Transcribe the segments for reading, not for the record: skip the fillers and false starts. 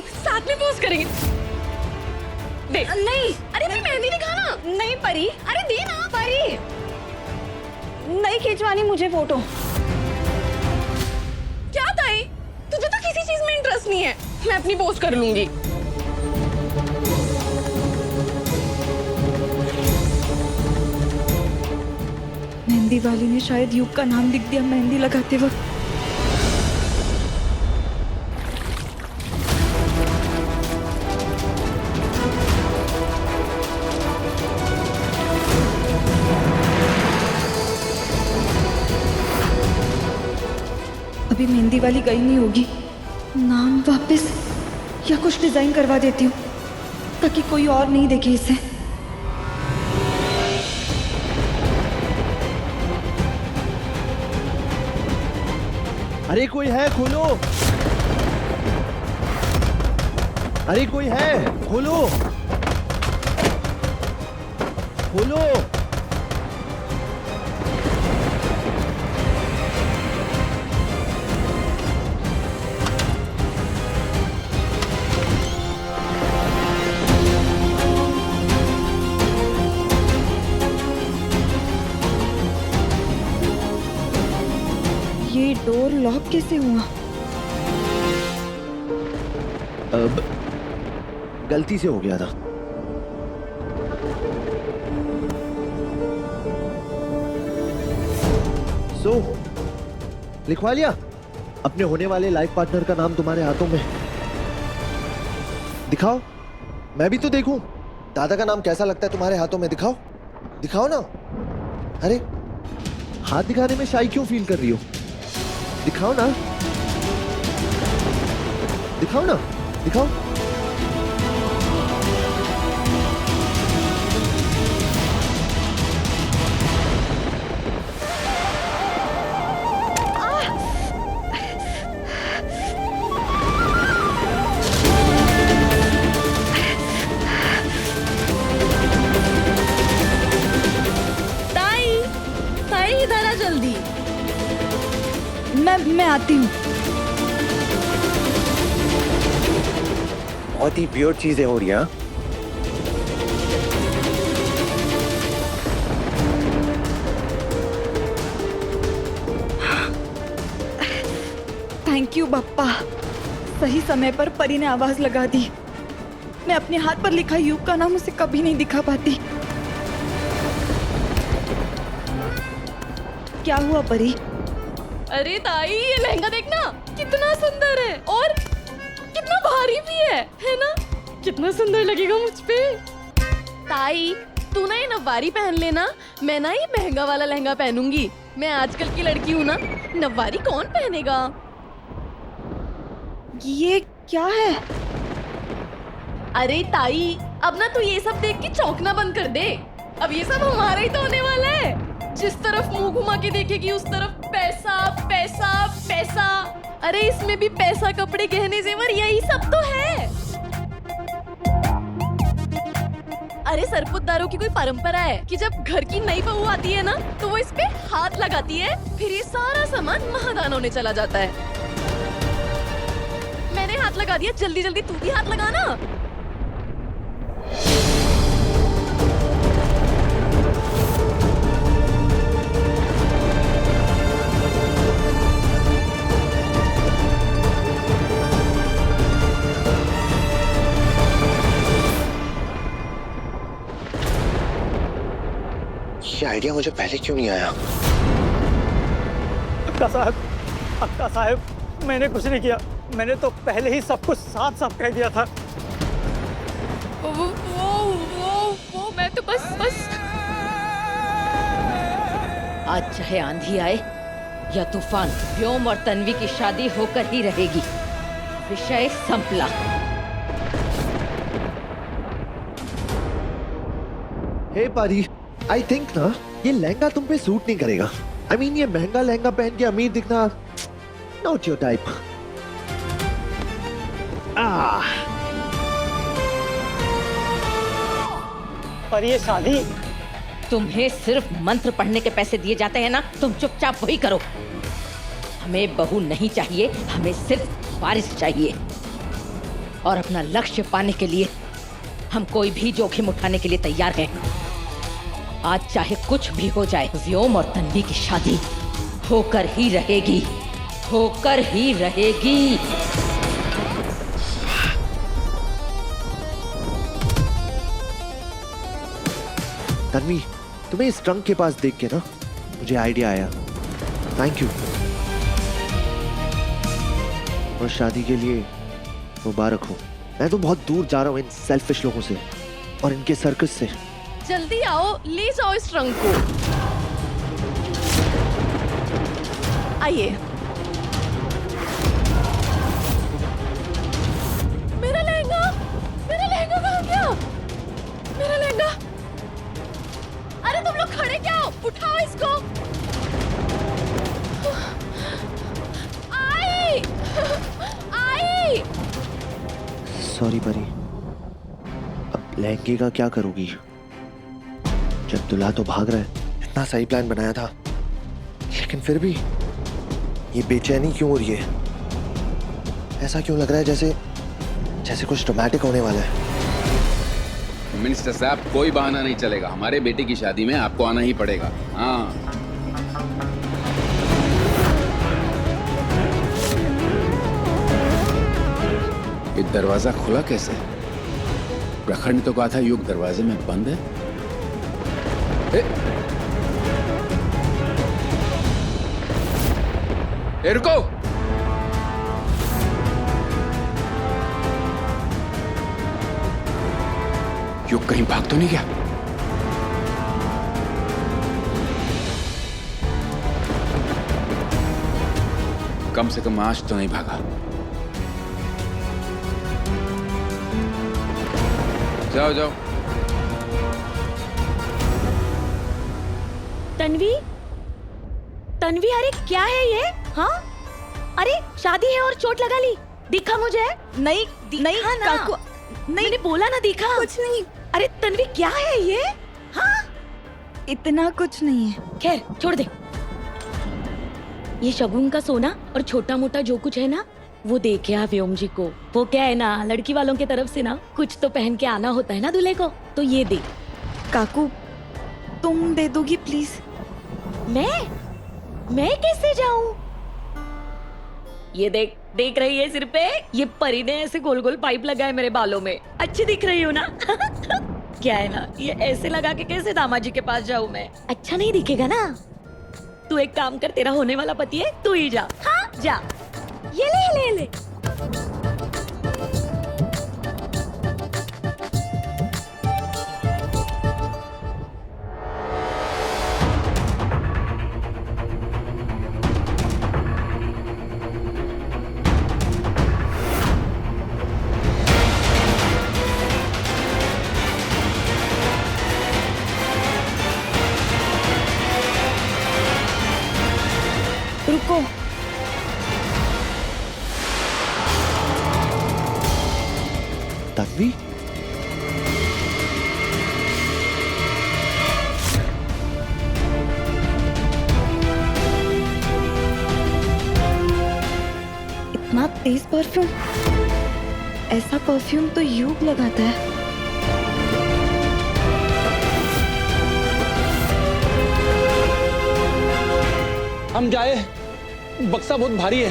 साथ में पोज करेंगे। दे। नहीं, अरे मेरी मेहंदी दिखाना। नहीं परी, अरे दे ना। परी, नहीं खिंचवानी मुझे फोटो। क्या ताई, तुझे तो किसी चीज में इंटरेस्ट नहीं है। मैं अपनी पोज कर लूंगी। मेहंदी वाली ने शायद युग का नाम लिख दिया मेहंदी लगाते वक्त। अभी मेहंदी वाली गई नहीं होगी, नाम वापस या कुछ डिजाइन करवा देती हूँ ताकि कोई और नहीं देखे इसे। अरे कोई है, खोलो। अरे कोई है, खोलो खोलो। ये डोर लॉक कैसे हुआ? अब गलती से हो गया था। लिखवा लिया अपने होने वाले लाइफ पार्टनर का नाम तुम्हारे हाथों में। दिखाओ, मैं भी तो देखूं दादा का नाम कैसा लगता है तुम्हारे हाथों में। दिखाओ दिखाओ ना। अरे हाथ दिखाने में शाई क्यों फील कर रही हो? दिखाओ ना, दिखाओ ना, दिखाओ। इधर आ जल्दी। मैं आती हूँ। बहुत ही वियर्ड चीजें हो रही हैं। थैंक यू बप्पा, सही समय पर परी ने आवाज लगा दी। मैं अपने हाथ पर लिखा युग का नाम उसे कभी नहीं दिखा पाती। क्या हुआ परी? अरे ताई, ये लहंगा देखना कितना सुंदर है और कितना भारी भी है ना? कितना सुंदर लगेगा मुझ पे। ताई, तू ना ये नव्वारी पहन लेना, मैं ना ये महंगा वाला लहंगा पहनूंगी। मैं आजकल की लड़की हूँ ना, नव्वारी कौन पहनेगा? ये क्या है? अरे ताई, अब ना तू ये सब देख के चौंकना बंद कर दे। अब ये सब हमारा ही तो होने वाला है। जिस तरफ मुंह घुमा के देखेगी उस तरफ पैसा पैसा पैसा। अरे इसमें भी पैसा, कपड़े, गहने, जेवर, यही सब तो है। अरे सरपुतदारों की कोई परंपरा है कि जब घर की नई बहू आती है ना, तो वो इस पे हाथ लगाती है, फिर ये सारा सामान महादान होने चला जाता है। मैंने हाथ लगा दिया, जल्दी जल्दी तू भी हाथ लगा ना। ये आइडिया मुझे पहले क्यों नहीं आया? अक्का साहब, मैंने कुछ नहीं किया। मैंने तो पहले ही सब कुछ साफ साफ कह दिया था। वो मैं तो बस आज चाहे आंधी आए या तूफान, व्योम और तन्वी की शादी होकर ही रहेगी। विषय संपला। हे पारी, आई थिंक ना ये लहंगा तुम पे सूट नहीं करेगा। I mean, ये महंगा लहंगा पहन के अमीर दिखना नॉट योर टाइप। पर ये शादी, तुम्हें सिर्फ मंत्र पढ़ने के पैसे दिए जाते हैं ना, तुम चुपचाप वही करो। हमें बहू नहीं चाहिए, हमें सिर्फ वारिस चाहिए। और अपना लक्ष्य पाने के लिए हम कोई भी जोखिम उठाने के लिए तैयार हैं। आज चाहे कुछ भी हो जाए, व्योम और तन्वी की शादी होकर ही रहेगी, होकर ही रहेगी। तन्वी, तुम्हें इस ट्रंक के पास देख के ना मुझे आइडिया आया। Thank you. और शादी के लिए मुबारक हो। मैं तो बहुत दूर जा रहा हूँ इन सेल्फिश लोगों से और इनके सर्कस से। जल्दी आओ, ले जाओ इस ट्रंक को। आइए। मेरा लहंगा कहाँ गया? मेरा लहंगा। अरे तुम लोग खड़े क्या हो? उठाओ इसको। आई आई। सॉरी परी, अब लहंगे का क्या करोगी? जब दुल्हा तो भाग रहा है। इतना सही प्लान बनाया था, लेकिन फिर भी ये बेचैनी क्यों हो रही है? ऐसा क्यों लग रहा है जैसे कुछ ड्रामेटिक होने वाला है? मिनिस्टर साहब, कोई बहाना नहीं चलेगा। हमारे बेटे की शादी में आपको आना ही पड़ेगा। हाँ, ये दरवाजा खुला कैसे? प्रखर ने तो कहा था युग दरवाजे में बंद है। रुको, युग कहीं भाग तो नहीं गया? कम से कम आज तो नहीं भागा। जाओ जाओ। तन्वी, तन्वी, अरे क्या है ये? हाँ, अरे शादी है और चोट लगा ली। दिखा मुझे? नहीं नहीं ना। काकू, नहीं, मैंने बोला ना, दिखा कुछ नहीं। अरे तन्वी, क्या है ये? हाँ, इतना कुछ नहीं है। खैर छोड़ दे। ये शगुन का सोना और छोटा मोटा जो कुछ है ना, वो दे के आ व्योम जी को। वो क्या है ना, लड़की वालों की तरफ से ना कुछ तो पहन के आना होता है ना दूल्हे को, तो ये दे। काकू, तुम दे दोगी प्लीज? मैं कैसे जाऊं? ये देख, देख रही है सिर पे? ये परी ने ऐसे गोल गोल पाइप लगाए मेरे बालों में। अच्छी दिख रही हूँ ना? क्या है ना, ये ऐसे लगा के कैसे दामाजी के पास जाऊं मैं? अच्छा नहीं दिखेगा ना? तू एक काम कर, तेरा होने वाला पति है, तू ही जा। हाँ जा, ये ले ले ले। रुको, तन्वी, इतना तेज परफ्यूम? ऐसा परफ्यूम तो युग लगाता है। हम जाए, बक्सा बहुत भारी है।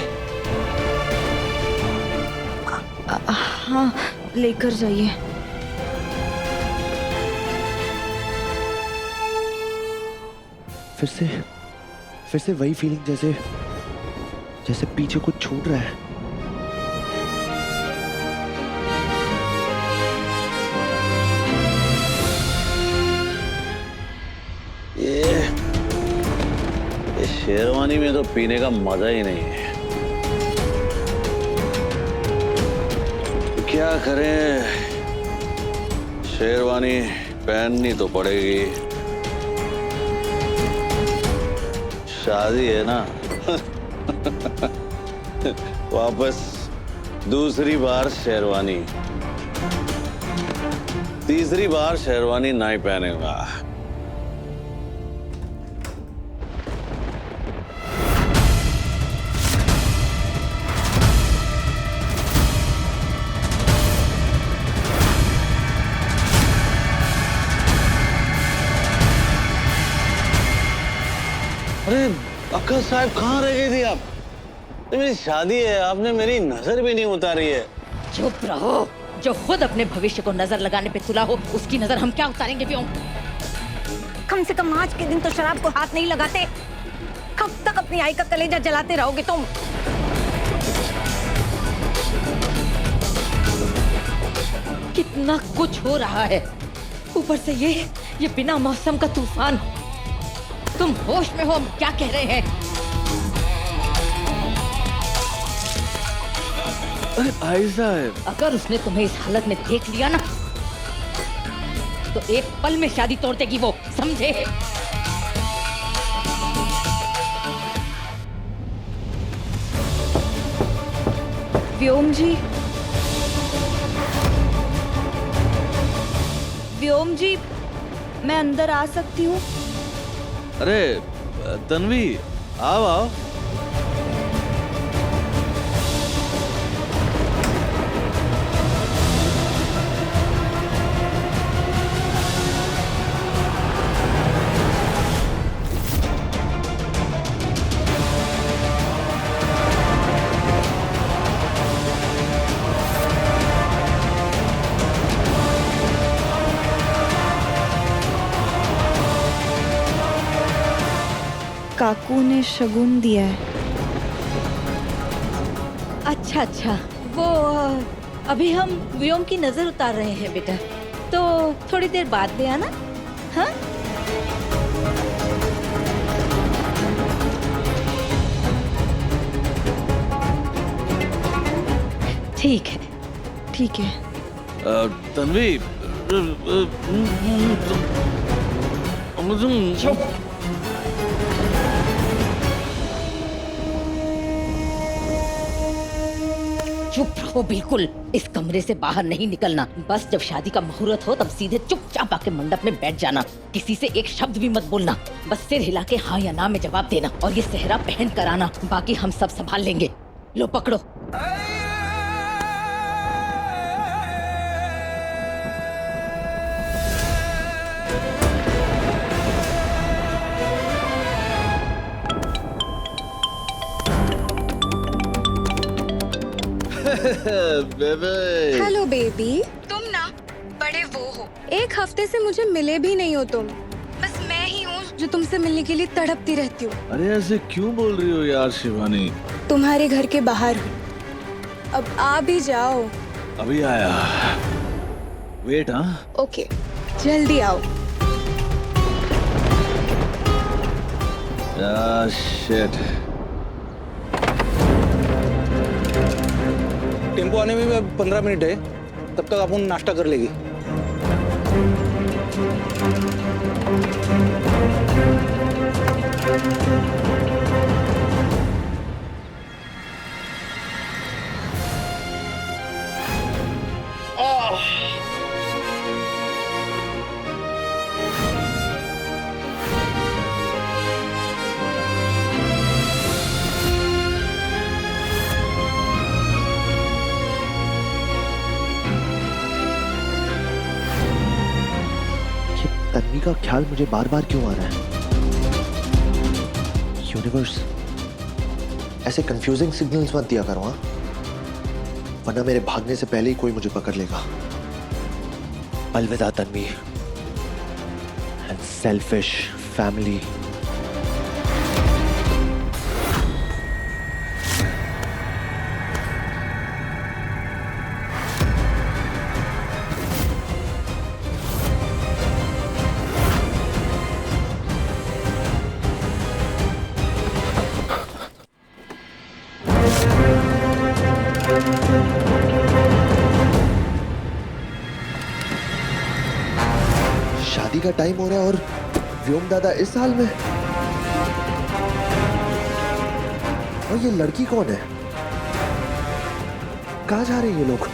हाँ, लेकर जाइए। फिर से वही फीलिंग जैसे पीछे कुछ छूट रहा है। ये शेरवानी में तो पीने का मजा ही नहीं है। क्या करें, शेरवानी पहननी तो पड़ेगी। शादी है ना। वापस दूसरी बार शेरवानी, तीसरी बार शेरवानी नहीं पहनेगा। अरे अक्का साहब कहाँ रह गई थी आप? ये मेरी शादी है, आपने मेरी नजर भी नहीं उतारी है। चुप रहो। जो खुद अपने भविष्य को नजर लगाने पे तुला हो, उसकी नजर हम क्या उतारेंगे व्योम? कम से कम आज के दिन तो शराब को हाथ नहीं लगाते। कब तक अपनी आई का कलेजा जलाते रहोगे तुम? कितना कुछ हो रहा है, ऊपर से ये बिना मौसम का तूफान। तुम होश में हो? हम क्या कह रहे हैं? अरे भाई साहब, अगर उसने तुम्हें इस हालत में देख लिया ना, तो एक पल में शादी तोड़ देगी वो, समझे? व्योम जी, व्योम जी, मैं अंदर आ सकती हूँ? अरे तन्वी, आओ आओ। काकू ने शगुन दिया है। अच्छा अच्छा, वो अभी हम व्योम की नजर उतार रहे हैं बेटा, तो थोड़ी देर बाद ले आना। हाँ, ठीक है। ठीक है। तन्वी, चुप। चुप रहो बिल्कुल। इस कमरे से बाहर नहीं निकलना। बस जब शादी का मुहूर्त हो तब सीधे चुपचाप आके मंडप में बैठ जाना। किसी से एक शब्द भी मत बोलना। बस सिर हिला के हाँ या ना में जवाब देना और ये सेहरा पहन कर आना। बाकी हम सब संभाल लेंगे। लो पकड़ो। बेबे। Hello baby. तुम ना बड़े वो हो, एक हफ्ते से मुझे मिले भी नहीं हो तुम। बस मैं ही हूँ जो तुमसे मिलने के लिए तड़पती रहती हूँ। अरे ऐसे क्यों बोल रही हो यार शिवानी? तुम्हारे घर के बाहर हूँ, अब आ भी जाओ। अभी आया। वेट। हाँ, ओके, जल्दी आओ। शिट। टेम्पो आने में 15 मिनट है, तब तक अपन नाश्ता कर लेगी। तन्वी का ख्याल मुझे बार बार क्यों आ रहा है? यूनिवर्स, ऐसे कंफ्यूजिंग सिग्नल्स मत दिया करो, हाँ? वरना मेरे भागने से पहले ही कोई मुझे पकड़ लेगा। अलविदा तन्वी एंड सेल्फिश फैमिली। शादी का टाइम हो रहा है और व्योम दादा इस हाल में। और ये लड़की कौन है? कहाँ जा रहे हैं ये लोग?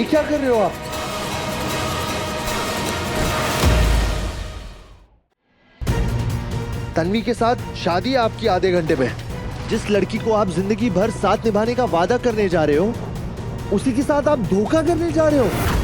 ये क्या कर रहे हो आप? तन्वी के साथ शादी है आपकी आधे घंटे में। जिस लड़की को आप जिंदगी भर साथ निभाने का वादा करने जा रहे हो, उसी के साथ आप धोखा करने जा रहे हो।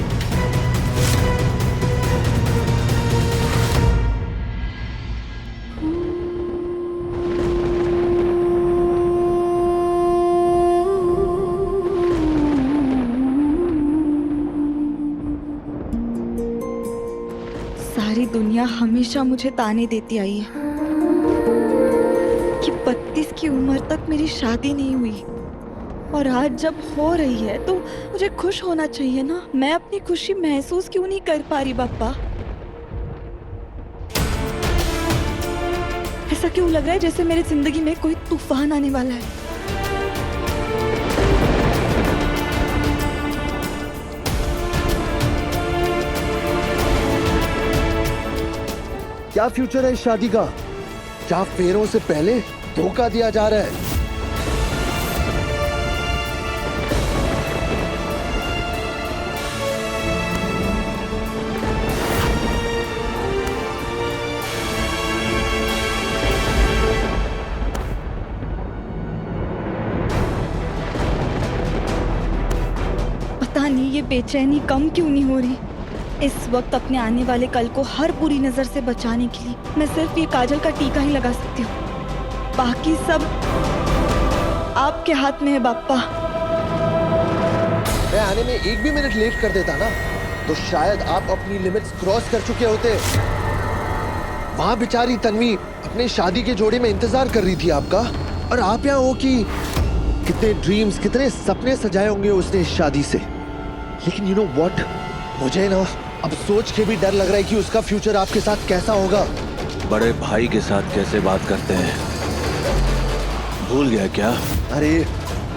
सारी दुनिया हमेशा मुझे ताने देती आई है कि 32 की उम्र तक मेरी शादी नहीं हुई, और आज जब हो रही है तो मुझे खुश होना चाहिए ना। मैं अपनी खुशी महसूस क्यों नहीं कर पा रही पापा? ऐसा क्यों लग रहा है जैसे मेरी जिंदगी में कोई तूफान आने वाला है? क्या फ्यूचर है इस शादी का? 4 फेरों से पहले धोखा दिया जा रहा है। पता नहीं ये बेचैनी कम क्यों नहीं हो रही। इस वक्त अपने आने वाले कल को हर बुरी नजर से बचाने के लिए मैं सिर्फ ये काजल का टीका ही लगा सकती हूँ। बाकी सब आपके हाथ में है बाप्पा। मैं आने में 1 भी मिनट लेट कर देता ना, तो शायद आप अपनी लिमिट्स क्रॉस कर चुके होते। वहां बेचारी तन्वी अपने शादी के जोड़े में इंतजार कर रही थी आपका, और आप यहाँ हो कि कितने ड्रीम्स, कितने सपने सजाए होंगे उसने इस शादी से। लेकिन यू नो व्हाट, मुझे ना अब सोच के भी डर लग रहा है कि उसका फ्यूचर आपके साथ कैसा होगा। बड़े भाई के साथ कैसे बात करते हैं, भूल गया क्या? अरे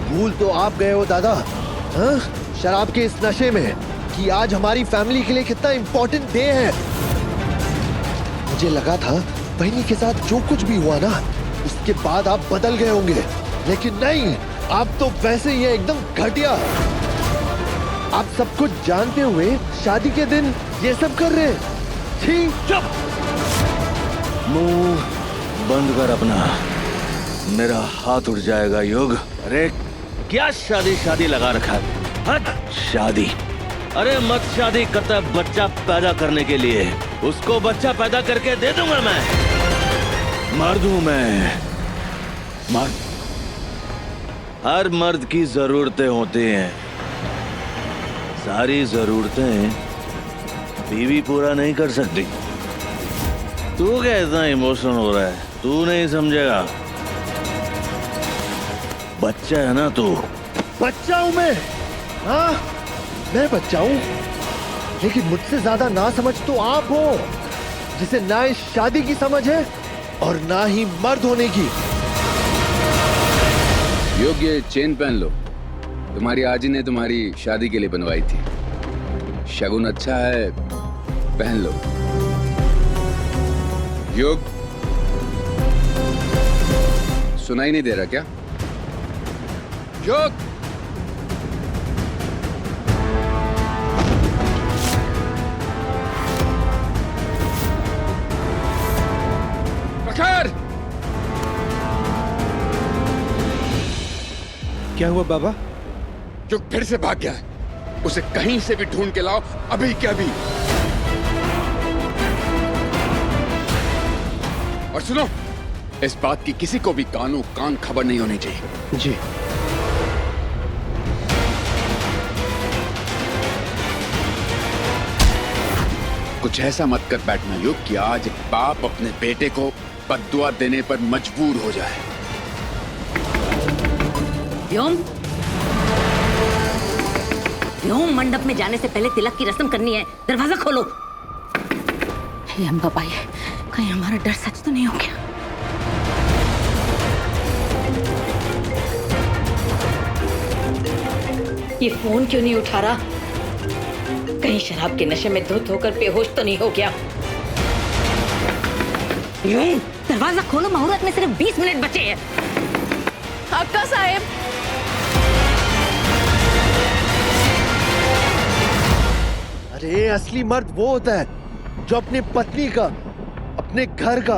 भूल तो आप गए हो दादा, हाँ? शराब के इस नशे में कि आज हमारी फैमिली के लिए कितना इम्पोर्टेंट डे है। मुझे लगा था बहनी के साथ जो कुछ भी हुआ ना, उसके बाद आप बदल गए होंगे, लेकिन नहीं, आप तो वैसे ही है, एकदम घटिया। आप सब कुछ जानते हुए शादी के दिन ये सब कर रहे हैं। ठीक, चुप। मुंह बंद कर अपना, मेरा हाथ उठ जाएगा युग। अरे क्या शादी शादी लगा रखा है? हट शादी, अरे मत शादी करता है बच्चा पैदा करने के लिए। उसको बच्चा पैदा करके दे दूंगा मैं। मर्द हूं मैं, मर्द। हर मर्द की जरूरतें होती हैं, सारी जरूरतें बीवी पूरा नहीं कर सकती। तू क्या इतना इमोशनल हो रहा है? तू नहीं समझेगा। बच्चा है ना तू। बच्चा हूं मैं, हाँ मैं बच्चा हूं, लेकिन मुझसे ज्यादा ना समझ तो आप हो, जिसे ना इस शादी की समझ है और ना ही मर्द होने की। योग्य चेन पहन लो, तुम्हारी आजी ने तुम्हारी शादी के लिए बनवाई थी। शगुन अच्छा है, पहन लो। योग, सुनाई नहीं दे रहा क्या? योग, प्रखर, क्या हुआ बाबा? जो फिर से भाग गया है, उसे कहीं से भी ढूंढ के लाओ, अभी क्या भी। और सुनो, इस बात की किसी को भी कानों कान खबर नहीं होनी चाहिए। जी। कुछ ऐसा मत कर बैठना युग कि आज एक बाप अपने बेटे को बद्दुआ देने पर मजबूर हो जाए। व्योम, व्योम, मंडप में जाने से पहले तिलक की रस्म करनी है। दरवाजा खोलो। हे अम्बा बाई, कहीं हमारा डर सच तो नहीं हो गया? ये फोन क्यों नहीं उठा रहा? कहीं शराब के नशे में धुत होकर बेहोश तो नहीं हो गया? व्योम, दरवाजा खोलो, मुहूर्त में सिर्फ 20 मिनट बचे हैं। अक्का साहेब, अरे असली मर्द वो होता है जो अपनी पत्नी का, अपने घर का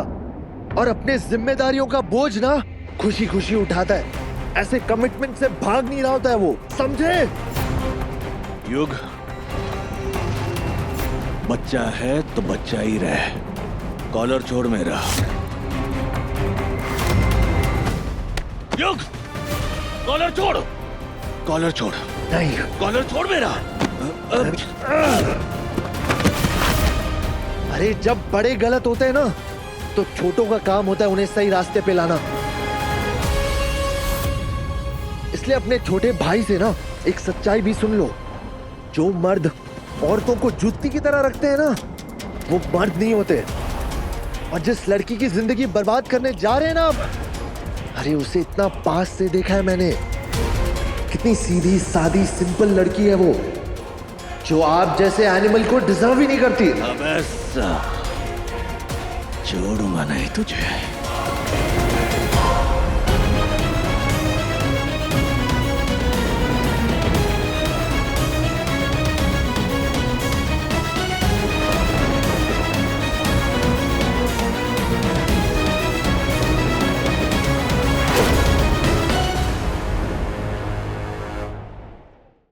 और अपने जिम्मेदारियों का बोझ ना खुशी खुशी उठाता है। ऐसे कमिटमेंट से भाग नहीं रहा होता है वो, समझे? युग, बच्चा है तो बच्चा ही रहे। कॉलर छोड़ मेरा। युग, कॉलर छोड़, कॉलर छोड़, नहीं, कॉलर छोड़ मेरा। अरे जब बड़े गलत होते हैं ना तो छोटों का काम होता है उन्हें सही रास्ते पे लाना। इसलिए अपने छोटे भाई से ना एक सच्चाई भी सुन लो। जो मर्द औरतों को जूती की तरह रखते हैं ना, वो मर्द नहीं होते। और जिस लड़की की जिंदगी बर्बाद करने जा रहे हैं ना अब, अरे उसे इतना पास से देखा है मैंने। कितनी सीधी सादी सिंपल लड़की है वो, जो आप जैसे एनिमल को डिजर्व ही नहीं करती। अबे छोड़ूंगा नहीं तुझे।